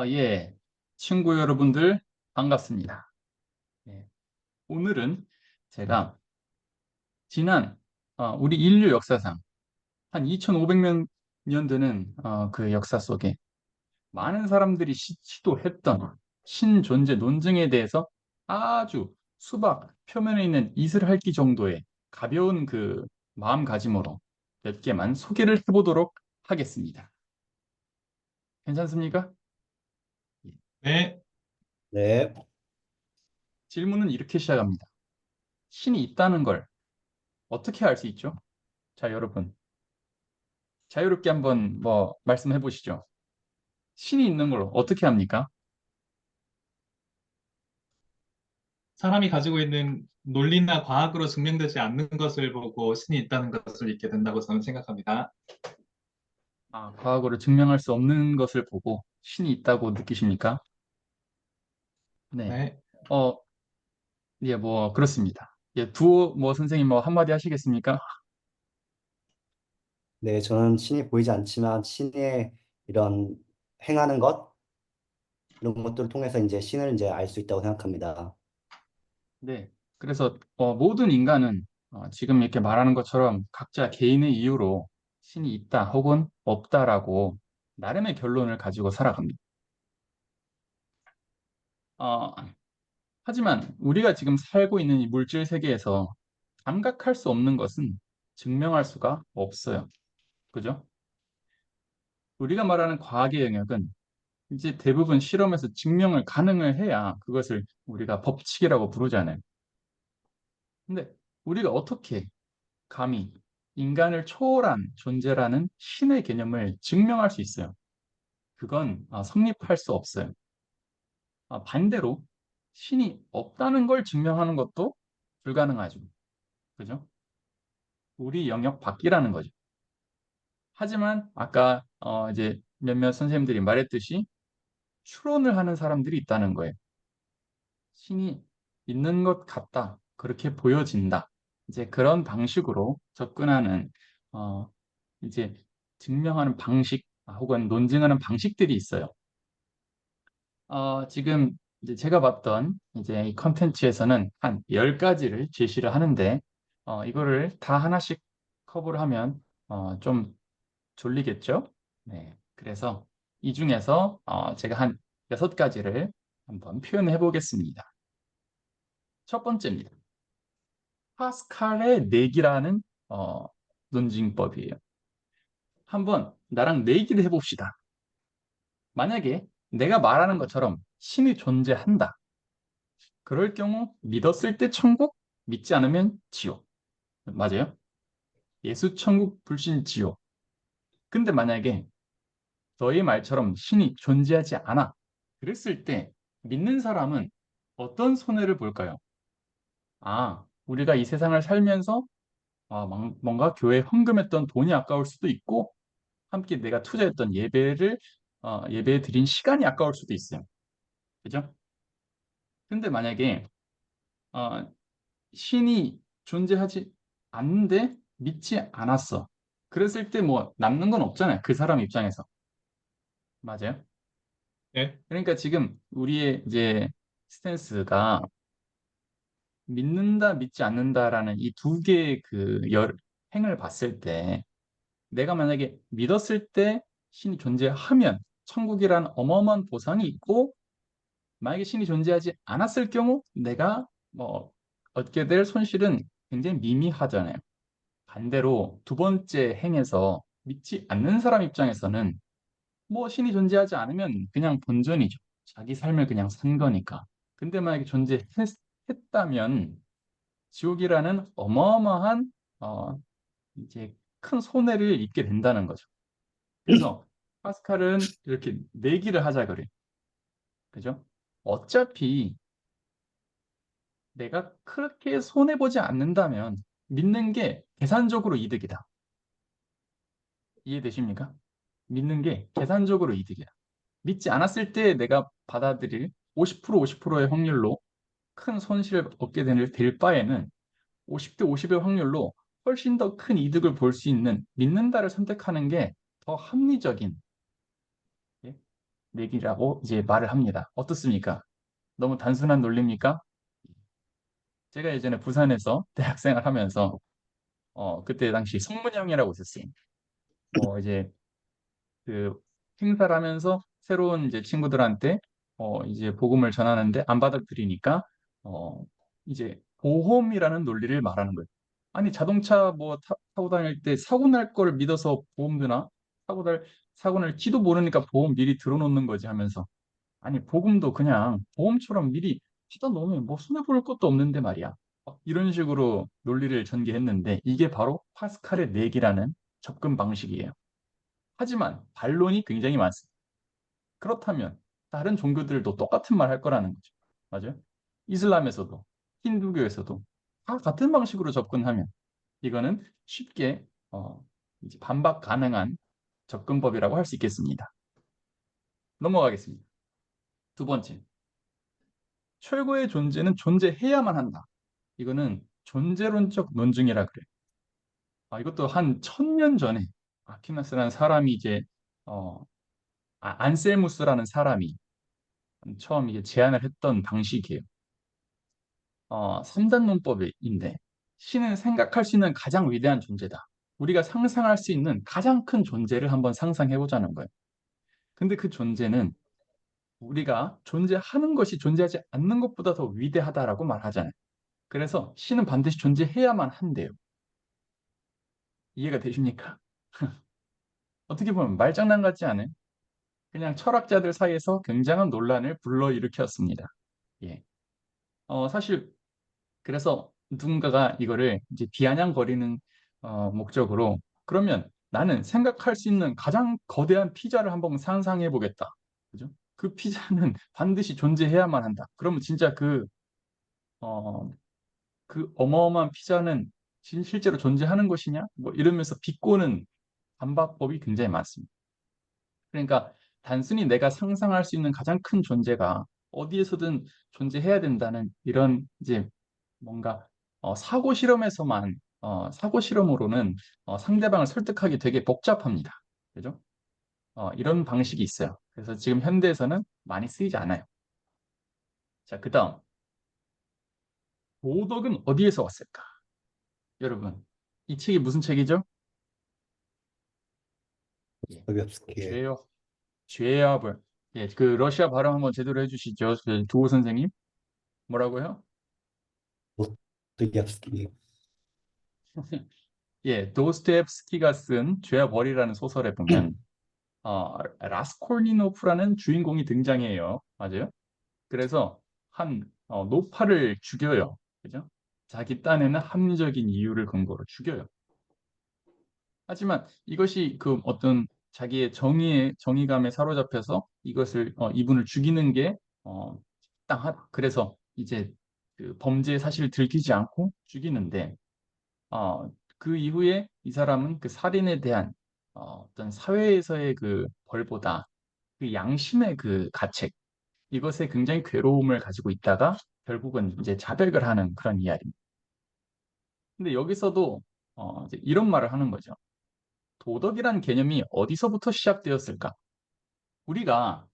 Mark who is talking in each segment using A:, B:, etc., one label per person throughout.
A: 예. 친구 여러분들, 반갑습니다. 예. 오늘은 제가 지난 우리 인류 역사상 한 2500년 되는 그 역사 속에 많은 사람들이 시도했던 신존재 논증에 대해서 아주 수박 표면에 있는 이슬할기 정도의 가벼운 그 마음가짐으로 몇 개만 소개를 해보도록 하겠습니다. 괜찮습니까? 예.
B: 네,
C: 네,
A: 질문은 이렇게 시작합니다. 신이 있다는 걸 어떻게 알 수 있죠? 자, 여러분, 자유롭게 한번 뭐 말씀해 보시죠. 신이 있는 걸 어떻게 합니까?
B: 사람이 가지고 있는 논리나 과학으로 증명되지 않는 것을 보고 신이 있다는 것을 믿게 된다고 저는 생각합니다.
A: 과거를 증명할 수 없는 것을 보고 신이 있다고 느끼십니까? 네.
B: 네,
A: 어, 예, 뭐 그렇습니다. 예, 두어 뭐 선생님 뭐 한마디 하시겠습니까?
C: 네, 저는 신이 보이지 않지만 신의 이런 행하는 것, 이런 것들을 통해서 이제 신을 이제 알 수 있다고 생각합니다.
A: 네. 그래서 모든 인간은 지금 이렇게 말하는 것처럼 각자 개인의 이유로 신이 있다 혹은 없다라고 나름의 결론을 가지고 살아갑니다. 어, 하지만 우리가 지금 살고 있는 이 물질 세계에서 감각할 수 없는 것은 증명할 수가 없어요. 그죠? 우리가 말하는 과학의 영역은 이제 대부분 실험에서 증명을 가능을 해야 그것을 우리가 법칙이라고 부르잖아요. 근데 우리가 어떻게 감히 인간을 초월한 존재라는 신의 개념을 증명할 수 있어요? 그건 성립할 수 없어요. 반대로 신이 없다는 걸 증명하는 것도 불가능하죠. 그죠? 우리 영역 밖이라는 거죠. 하지만 아까 이제 몇몇 선생님들이 말했듯이 추론을 하는 사람들이 있다는 거예요. 신이 있는 것 같다. 그렇게 보여진다. 이제 그런 방식으로 접근하는 어, 이제 증명하는 방식 혹은 논증하는 방식들이 있어요. 지금 이제 제가 봤던 이제 이 컨텐츠에서는 한 10가지를 제시를 하는데 이거를 다 하나씩 커버를 하면 좀 졸리겠죠? 네. 그래서 이 중에서 제가 한 6가지를 한번 표현해 보겠습니다. 첫 번째입니다. 파스칼의 내기라는 논증법이에요. 한번 나랑 내기를 해봅시다. 만약에 내가 말하는 것처럼 신이 존재한다. 그럴 경우 믿었을 때 천국, 믿지 않으면 지옥. 맞아요? 예수, 천국, 불신, 지옥. 근데 만약에 너의 말처럼 신이 존재하지 않아. 그랬을 때 믿는 사람은 어떤 손해를 볼까요? 우리가 이 세상을 살면서 뭔가 교회에 헌금했던 돈이 아까울 수도 있고 함께 내가 투자했던 예배에 드린 시간이 아까울 수도 있어요. 그죠? 근데 만약에 어, 신이 존재하지 않는데 믿지 않았어. 그랬을 때 뭐 남는 건 없잖아요. 그 사람 입장에서. 맞아요?
B: 네,
A: 그러니까 지금 우리의 이제 스탠스가 믿는다, 믿지 않는다라는 이 두 개의 행을 봤을 때 내가 만약에 믿었을 때 신이 존재하면 천국이란 어마어마한 보상이 있고 만약에 신이 존재하지 않았을 경우 내가 뭐 얻게 될 손실은 굉장히 미미하잖아요. 반대로 두 번째 행에서 믿지 않는 사람 입장에서는 뭐 신이 존재하지 않으면 그냥 본전이죠. 자기 삶을 그냥 산 거니까. 근데 만약에 존재했다면 지옥이라는 어마어마한 이제 큰 손해를 입게 된다는 거죠. 그래서 파스칼은 이렇게 내기를 하자 그래. 그죠? 어차피 내가 그렇게 손해보지 않는다면 믿는 게 계산적으로 이득이다. 이해되십니까? 믿는 게 계산적으로 이득이야. 믿지 않았을 때 내가 받아들일 50% 50%의 확률로 큰 손실을 얻게 될 바에는 50대 50의 확률로 훨씬 더 큰 이득을 볼 수 있는 믿는다를 선택하는 게 더 합리적인 예? 내기라고 이제 말을 합니다. 어떻습니까? 너무 단순한 논리입니까? 제가 예전에 부산에서 대학생활 하면서 그때 당시 성문형이라고 있었어요. 이제 그 행사를 하면서 새로운 이제 친구들한테 이제 복음을 전하는데 안 받아들이니까 어 이제 보험이라는 논리를 말하는 거예요. 아니 자동차 뭐 타고 다닐 때 사고 날 걸 믿어서 보험 드나? 사고 날지도 모르니까 보험 미리 들어놓는 거지 하면서 아니 복음도 그냥 보험처럼 미리 사다 놓으면 뭐 손해 볼 것도 없는데 말이야. 이런 식으로 논리를 전개했는데 이게 바로 파스칼의 내기라는 접근 방식이에요. 하지만 반론이 굉장히 많습니다. 그렇다면 다른 종교들도 똑같은 말 할 거라는 거죠. 맞아요? 이슬람에서도 힌두교에서도 다 같은 방식으로 접근하면 이거는 쉽게 이제 반박 가능한 접근법이라고 할 수 있겠습니다. 넘어가겠습니다. 두 번째, 최고의 존재는 존재해야만 한다. 이거는 존재론적 논증이라 그래요. 이것도 한 1000년 전에 아퀴나스라는 사람이 이제 어, 안셀무스라는 사람이 처음 이게 제안을 했던 방식이에요. 3단 논법인데 신은 생각할 수 있는 가장 위대한 존재다. 우리가 상상할 수 있는 가장 큰 존재를 한번 상상해 보자는 거예요. 근데 그 존재는 우리가 존재하는 것이 존재하지 않는 것보다 더 위대하다라고 말하잖아요. 그래서 신은 반드시 존재해야만 한대요. 이해가 되십니까? 어떻게 보면 말장난 같지 않아요? 그냥 철학자들 사이에서 굉장한 논란을 불러일으켰습니다. 예. 사실 그래서 누군가가 이거를 이제 비아냥거리는 목적으로 그러면 나는 생각할 수 있는 가장 거대한 피자를 한번 상상해 보겠다. 그죠? 그 피자는 반드시 존재해야만 한다. 그러면 진짜 어, 그 어마어마한 피자는 실제로 존재하는 것이냐? 뭐 이러면서 비꼬는 반박법이 굉장히 많습니다. 그러니까 단순히 내가 상상할 수 있는 가장 큰 존재가 어디에서든 존재해야 된다는 이런 이제 뭔가 사고 실험으로는 상대방을 설득하기 되게 복잡합니다. 그죠? 이런 방식이 있어요. 그래서 지금 현대에서는 많이 쓰이지 않아요. 자, 그다음 도덕은 어디에서 왔을까? 여러분, 이 책이 무슨 책이죠? 예,
C: 도stoyevsky.
A: 죄요, 죄와벌. 예, 그 러시아 발음 한번 제대로 해주시죠, 그 두호 선생님. 뭐라고요?
C: 도stoyevsky.
A: 예, 도스토옙스키가 쓴 죄와 벌이라는 소설에 보면 라스콜니노프라는 주인공이 등장해요. 맞아요? 그래서 한 노파를 죽여요. 그죠? 자기 딴에는 합리적인 이유를 근거로 죽여요. 하지만 이것이 그 어떤 자기의 정의감에 사로잡혀서 이분을 죽이는 게 당하다. 그래서 이제 그 범죄의 사실을 들키지 않고 죽이는데 그 이후에 이 사람은 그 살인에 대한 어떤 사회에서의 그 벌보다 그 양심의 그 가책 이것에 굉장히 괴로움을 가지고 있다가 결국은 이제 자백을 하는 그런 이야기입니다. 근데 여기서도 이제 이런 말을 하는 거죠. 도덕이란 개념이 어디서부터 시작되었을까? 우리가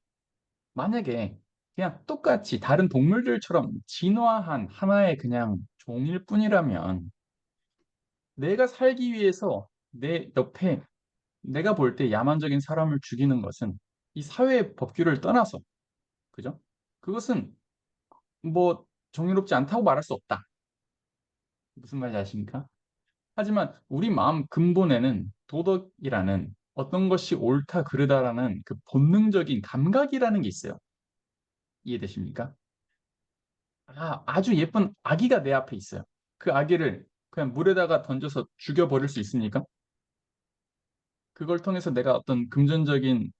A: 만약에 그냥 똑같이 다른 동물들처럼 진화한 하나의 그냥 종일 뿐이라면 내가 살기 위해서 내 옆에 내가 볼 때 야만적인 사람을 죽이는 것은 이 사회의 법규를 떠나서 그죠? 그것은 뭐 정의롭지 않다고 말할 수 없다. 무슨 말인지 아십니까? 하지만 우리 마음 근본에는 도덕이라는 어떤 것이 옳다 그르다라는 그 본능적인 감각이라는 게 있어요. 이해되십니까? 아주 예쁜 아기가 내 앞에 있어요. 그 아기를 그냥 물에다가 던져서 죽여버릴 수 있습니까? 그걸 통해서 내가 어떤 금전적인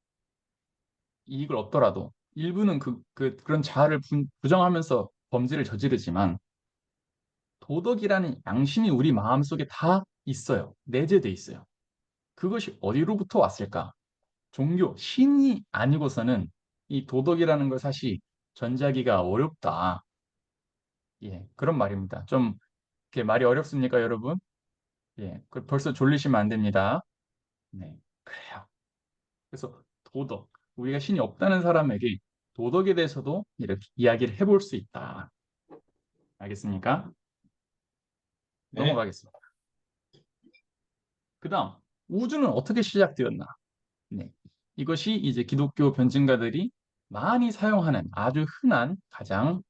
A: 이익을 얻더라도 일부는 그런 자아를 부정하면서 범죄를 저지르지만 도덕이라는 양심이 우리 마음속에 다 있어요. 내재돼 있어요. 그것이 어디로부터 왔을까? 종교, 신이 아니고서는 이 도덕이라는 걸 사실 전제하기가 어렵다. 예, 그런 말입니다. 좀 이렇게 말이 어렵습니까, 여러분? 예, 벌써 졸리시면 안 됩니다. 네, 그래요. 그래서 도덕. 우리가 신이 없다는 사람에게 도덕에 대해서도 이렇게 이야기를 해볼 수 있다. 알겠습니까?
B: 네.
A: 넘어가겠습니다. 그 다음, 우주는 어떻게 시작되었나? 네. 이것이 이제 기독교 변증가들이 많이 사용하는 아주 흔한 가장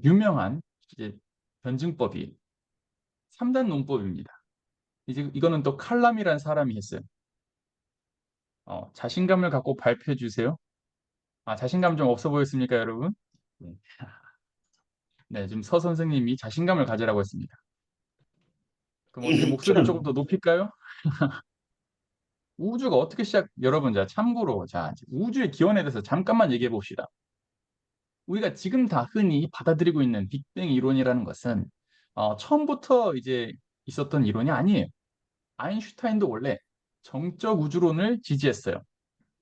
A: 유명한 이제 변증법이 3단 논법입니다. 이제 이거는 또 칼람이라는 사람이 했어요. 자신감을 갖고 발표해 주세요. 자신감 좀 없어 보였습니까, 여러분? 네. 네, 지금 서 선생님이 자신감을 가지라고 했습니다. 그럼 어떻게 목소리를 조금 더 높일까요? 우주가 어떻게 여러분, 자, 참고로, 자, 우주의 기원에 대해서 잠깐만 얘기해 봅시다. 우리가 지금 다 흔히 받아들이고 있는 빅뱅 이론이라는 것은 처음부터 이제 있었던 이론이 아니에요. 아인슈타인도 원래 정적 우주론을 지지했어요.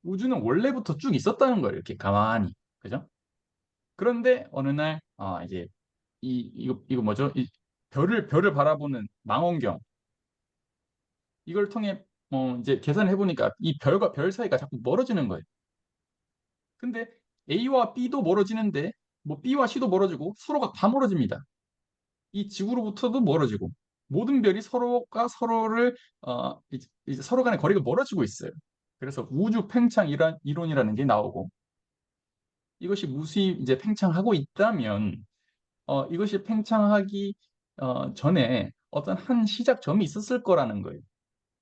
A: 우주는 원래부터 쭉 있었다는 거예요. 이렇게 가만히. 그죠? 그런데 어느 날 이제 이거 뭐죠? 별을 바라보는 망원경 이걸 통해 이제 계산을 해보니까 이 별과 별 사이가 자꾸 멀어지는 거예요. 근데 A와 B도 멀어지는데 뭐 B와 C도 멀어지고 서로가 다 멀어집니다. 이 지구로부터도 멀어지고 모든 별이 서로가 서로를 이제 서로 간의 거리가 멀어지고 있어요. 그래서 우주 팽창 이론이라는 게 나오고 이것이 무수히 이제 팽창하고 있다면 이것이 팽창하기 전에 어떤 한 시작점이 있었을 거라는 거예요.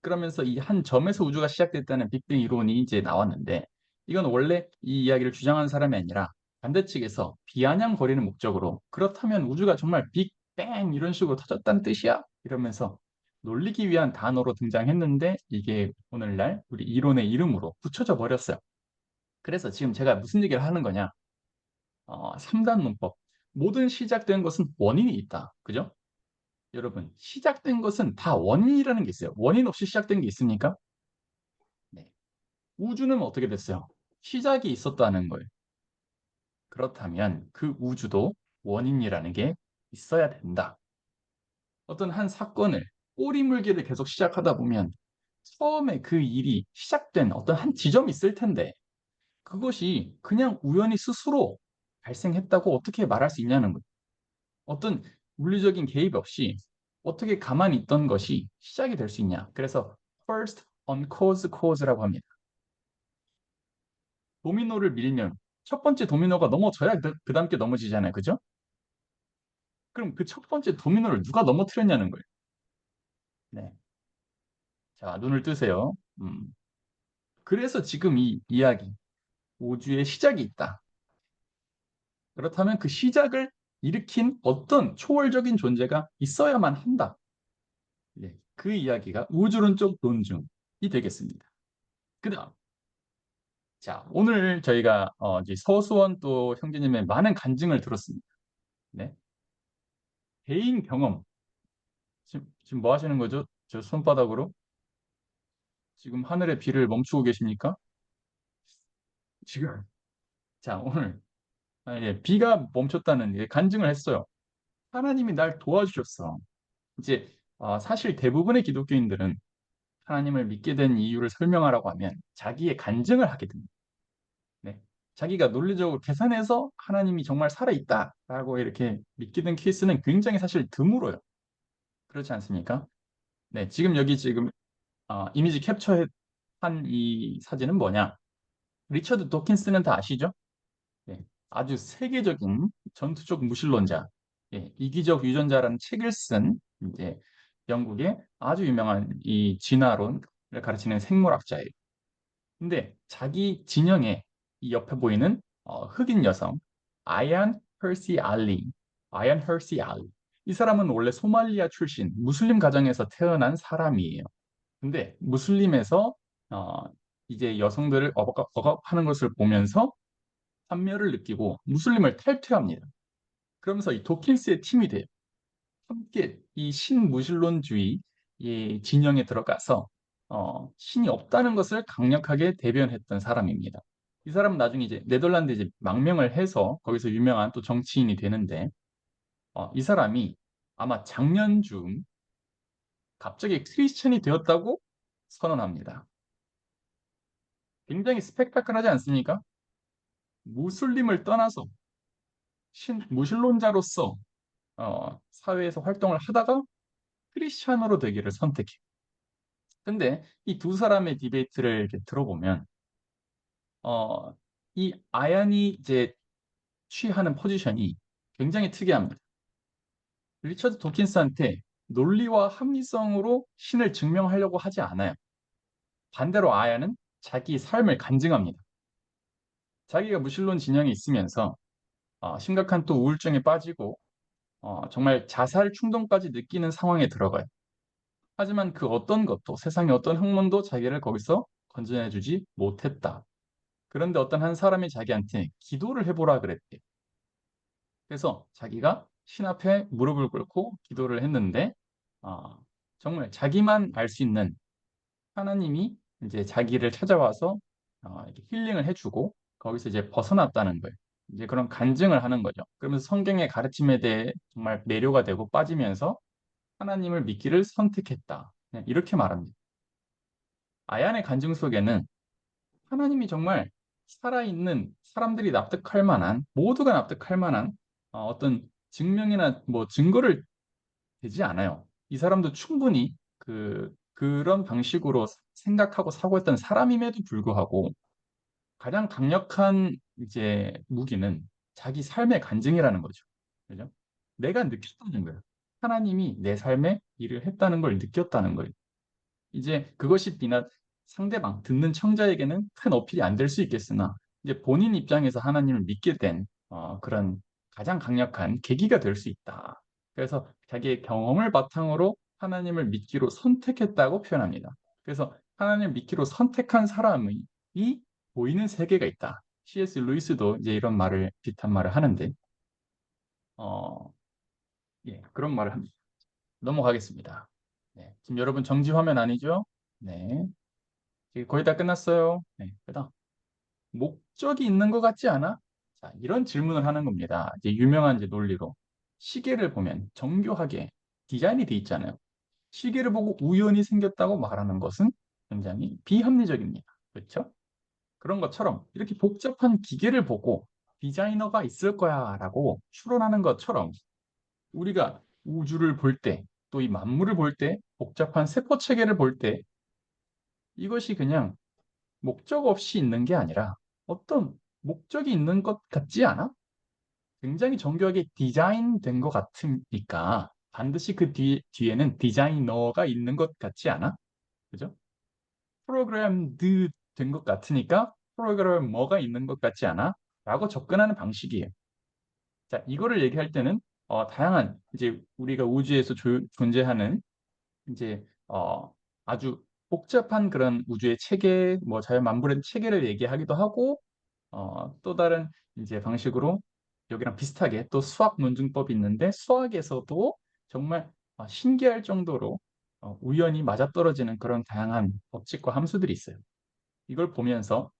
A: 그러면서 이 한 점에서 우주가 시작됐다는 빅뱅 이론이 이제 나왔는데 이건 원래 이 이야기를 주장한 사람이 아니라 반대측에서 비아냥거리는 목적으로 그렇다면 우주가 정말 빅뱅 이런 식으로 터졌다는 뜻이야? 이러면서 놀리기 위한 단어로 등장했는데 이게 오늘날 우리 이론의 이름으로 붙여져 버렸어요. 그래서 지금 제가 무슨 얘기를 하는 거냐? 3단 문법. 모든 시작된 것은 원인이 있다. 그죠? 여러분, 시작된 것은 다 원인이라는 게 있어요. 원인 없이 시작된 게 있습니까? 네. 우주는 어떻게 됐어요? 시작이 있었다는 거예요. 그렇다면 그 우주도 원인이라는 게 있어야 된다. 어떤 한 사건을 꼬리물기를 계속 시작하다 보면 처음에 그 일이 시작된 어떤 한 지점이 있을 텐데 그것이 그냥 우연히 스스로 발생했다고 어떻게 말할 수 있냐는 거예요. 어떤 물리적인 개입 없이 어떻게 가만히 있던 것이 시작이 될 수 있냐. 그래서 first uncaused cause라고 합니다. 도미노를 밀면 첫 번째 도미노가 넘어져야 그 다음 게 넘어지잖아요. 그죠? 그럼 그 첫 번째 도미노를 누가 넘어뜨렸냐는 거예요. 네. 자, 눈을 뜨세요. 그래서 지금 이 이야기, 우주의 시작이 있다. 그렇다면 그 시작을 일으킨 어떤 초월적인 존재가 있어야만 한다. 네. 그 이야기가 우주론적 논증이 되겠습니다. 그 다음. 자, 오늘 저희가 이제 서수원 또 형제님의 많은 간증을 들었습니다. 네. 개인 경험. 지금 뭐 하시는 거죠? 저 손바닥으로? 지금 하늘의 비를 멈추고 계십니까? 지금. 자, 오늘 비가 멈췄다는 간증을 했어요. 하나님이 날 도와주셨어. 이제 사실 대부분의 기독교인들은 하나님을 믿게 된 이유를 설명하라고 하면 자기의 간증을 하게 됩니다. 네. 자기가 논리적으로 계산해서 하나님이 정말 살아있다라고 이렇게 믿게 된 케이스는 굉장히 사실 드물어요. 그렇지 않습니까? 네, 지금 이미지 캡처한 이 사진은 뭐냐? 리처드 도킨스는 다 아시죠? 네, 아주 세계적인 전투적 무신론자, 이기적 유전자라는 책을 쓴 이제 영국의 아주 유명한 이 진화론을 가르치는 생물학자예요. 근데 자기 진영에 이 옆에 보이는 흑인 여성 아얀 허시 알리, 아얀 허시 알리. 이 사람은 원래 소말리아 출신 무슬림 가정에서 태어난 사람이에요. 근데 무슬림에서 어, 이제 여성들을 억압하는 것을 보면서 환멸을 느끼고 무슬림을 탈퇴합니다. 그러면서 이 도킨스의 팀이 돼요. 함께 이 신무신론주의 이 진영에 들어가서 신이 없다는 것을 강력하게 대변했던 사람입니다. 이 사람은 나중에 이제 네덜란드 이제 망명을 해서 거기서 유명한 또 정치인이 되는데 이 사람이 아마 작년 중 갑자기 크리스천이 되었다고 선언합니다. 굉장히 스펙타클하지 않습니까? 무슬림을 떠나서 무신론자로서 사회에서 활동을 하다가 크리스찬으로 되기를 선택해. 근데 이 두 사람의 디베이트를 이렇게 들어보면 어, 이 아얀이 이제 취하는 포지션이 굉장히 특이합니다. 리처드 도킨스한테 논리와 합리성으로 신을 증명하려고 하지 않아요. 반대로 아얀은 자기 삶을 간증합니다. 자기가 무신론 진영에 있으면서 심각한 또 우울증에 빠지고 정말 자살 충동까지 느끼는 상황에 들어가요. 하지만 그 어떤 것도 세상의 어떤 학문도 자기를 거기서 건져내주지 못했다. 그런데 어떤 한 사람이 자기한테 기도를 해보라 그랬대. 그래서 자기가 신 앞에 무릎을 꿇고 기도를 했는데 어, 정말 자기만 알 수 있는 하나님이 이제 자기를 찾아와서 이렇게 힐링을 해주고 거기서 이제 벗어났다는 거예요. 이제 그런 간증을 하는 거죠. 그러면서 성경의 가르침에 대해 정말 매료가 되고 빠지면서 하나님을 믿기를 선택했다. 그냥 이렇게 말합니다. 아얀의 간증 속에는 하나님이 정말 살아있는 사람들이 납득할 만한 모두가 납득할 만한 어떤 증명이나 뭐 증거를 되지 않아요. 이 사람도 충분히 그런 방식으로 생각하고 사고했던 사람임에도 불구하고 가장 강력한 이제 무기는 자기 삶의 간증이라는 거죠. 그죠? 내가 느꼈다는 거예요. 하나님이 내 삶에 일을 했다는 걸 느꼈다는 거예요. 이제 그것이 비단 상대방, 듣는 청자에게는 큰 어필이 안 될 수 있겠으나 이제 본인 입장에서 하나님을 믿게 된 그런 가장 강력한 계기가 될 수 있다. 그래서 자기의 경험을 바탕으로 하나님을 믿기로 선택했다고 표현합니다. 그래서 하나님을 믿기로 선택한 사람이 보이는 세계가 있다. C.S. 루이스도 이제 이런 말을 비슷한 말을 하는데 어, 예, 그런 말을 합니다. 넘어가겠습니다. 네, 지금 여러분 정지 화면 아니죠? 네. 이제 거의 다 끝났어요. 네, 그다음 목적이 있는 것 같지 않아? 자, 이런 질문을 하는 겁니다. 이제 유명한 이제 논리로 시계를 보면 정교하게 디자인이 돼 있잖아요. 시계를 보고 우연히 생겼다고 말하는 것은 굉장히 비합리적입니다. 그렇죠? 그런 것처럼 이렇게 복잡한 기계를 보고 디자이너가 있을 거야라고 추론하는 것처럼 우리가 우주를 볼 때, 또 이 만물을 볼 때, 복잡한 세포 체계를 볼 때 이것이 그냥 목적 없이 있는 게 아니라 어떤 목적이 있는 것 같지 않아? 굉장히 정교하게 디자인된 것 같으니까 반드시 그 뒤에는 디자이너가 있는 것 같지 않아? 그죠? 프로그램드 된 것 같으니까 프로그래머가 있는 것 같지 않아? 라고 접근하는 방식이에요. 자, 이거를 얘기할 때는 다양한 이제 우리가 우주에서 존재하는 이제 아주 복잡한 그런 우주의 체계, 뭐 자연만물의 체계를 얘기하기도 하고 또 다른 이제 방식으로 여기랑 비슷하게 또 수학 논증법이 있는데 수학에서도 정말 신기할 정도로 우연히 맞아떨어지는 그런 다양한 법칙과 함수들이 있어요. 이걸 보면서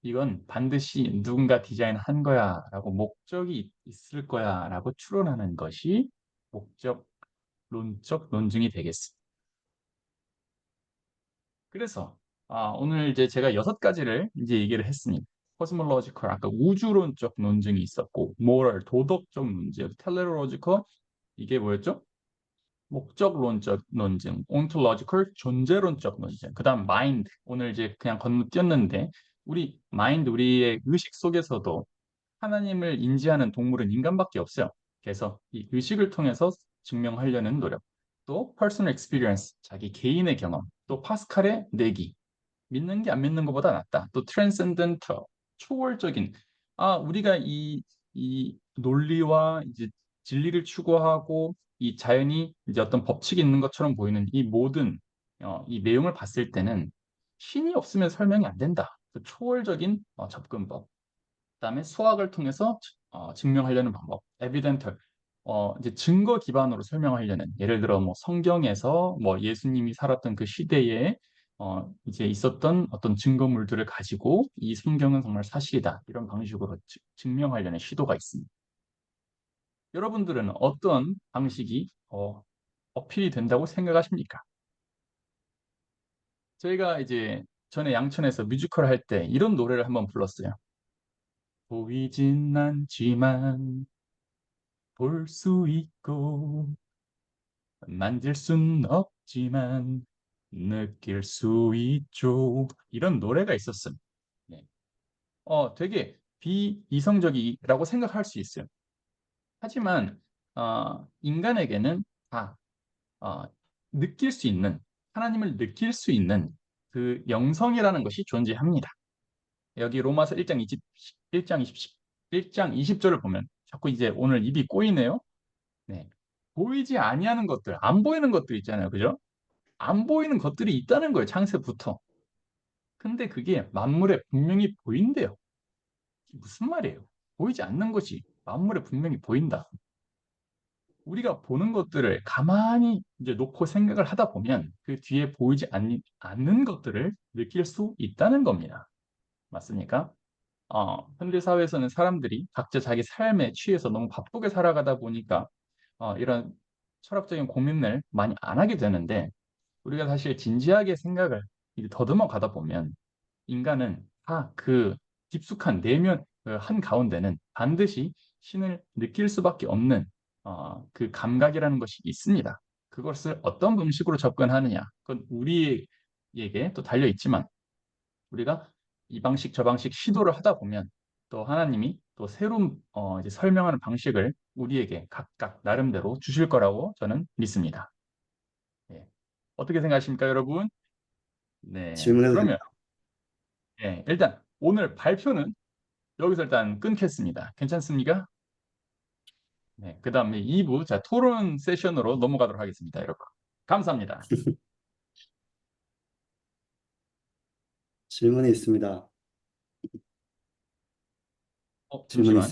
A: 이건 반드시 누군가 디자인한 거야라고 목적이 있을 거야라고 추론하는 것이 목적론적 논증이 되겠습니다. 그래서 오늘 이제 제가 6가지를 이제 얘기를 했습니다. 코스몰로지컬 아까 우주론적 논증이 있었고, 모럴 도덕적 논증, 텔레로로지컬 이게 뭐였죠? 목적론적 논증, 온톨로지컬 존재론적 논증, 그다음 마인드 오늘 이제 그냥 건너뛰었는데 우리 마인드 우리의 의식 속에서도 하나님을 인지하는 동물은 인간밖에 없어요. 그래서 이 의식을 통해서 증명하려는 노력, 또 personal experience 자기 개인의 경험, 또 파스칼의 내기 믿는 게 안 믿는 것보다 낫다. 또 트랜센덴터 초월적인 우리가 이 논리와 이제 진리를 추구하고 이 자연이 이제 어떤 법칙이 있는 것처럼 보이는 이 모든 이 내용을 봤을 때는 신이 없으면 설명이 안 된다. 그 초월적인 접근법. 그다음에 수학을 통해서 증명하려는 방법, 에비덴털. 이제 증거 기반으로 설명하려는 예를 들어 뭐 성경에서 뭐 예수님이 살았던 그 시대에 이제 있었던 어떤 증거물들을 가지고 이 성경은 정말 사실이다 이런 방식으로 증명하려는 시도가 있습니다. 여러분들은 어떤 방식이 어필이 된다고 생각하십니까? 저희가 이제 전에 양천에서 뮤지컬 할 때 이런 노래를 한번 불렀어요. 보이진 않지만 볼 수 있고 만질 순 없지만 느낄 수 있죠. 이런 노래가 있었음. 네. 되게 비이성적이라고 생각할 수 있어요. 하지만 인간에게는 다 어, 느낄 수 있는 하나님을 느낄 수 있는 그 영성이라는 것이 존재합니다. 여기 로마서 1장 20, 1장 20, 1장 20절을 보면 자꾸 이제 오늘 입이 꼬이네요. 네. 보이지 아니하는 것들, 안 보이는 것들 있잖아요. 그죠? 안 보이는 것들이 있다는 거예요. 창세부터. 근데 그게 만물에 분명히 보인대요. 이게 무슨 말이에요? 보이지 않는 것이 만물에 분명히 보인다. 우리가 보는 것들을 가만히 이제 놓고 생각을 하다 보면 그 뒤에 보이지 않는 것들을 느낄 수 있다는 겁니다. 맞습니까? 현대 사회에서는 사람들이 각자 자기 삶에 취해서 너무 바쁘게 살아가다 보니까 이런 철학적인 고민을 많이 안 하게 되는데 우리가 사실 진지하게 생각을 이제 더듬어 가다 보면 인간은 다 그 깊숙한 내면 그 한가운데는 반드시 신을 느낄 수밖에 없는 그 감각이라는 것이 있습니다. 그것을 어떤 방식으로 접근하느냐, 그건 우리에게 또 달려 있지만 우리가 이 방식 저 방식 시도를 하다 보면 또 하나님이 또 새로운 이제 설명하는 방식을 우리에게 각각 나름대로 주실 거라고 저는 믿습니다. 예. 어떻게 생각하십니까, 여러분? 네.
C: 질문해도
A: 그러면
C: 됩니다.
A: 일단 오늘 발표는 여기서 일단 끊겠습니다. 괜찮습니까? 네. 그다음에 2부 자 토론 세션으로 넘어가도록 하겠습니다, 여러분. 감사합니다.
C: 질문이 있습니다. 질문이
A: 잠시만.
C: 있습니다.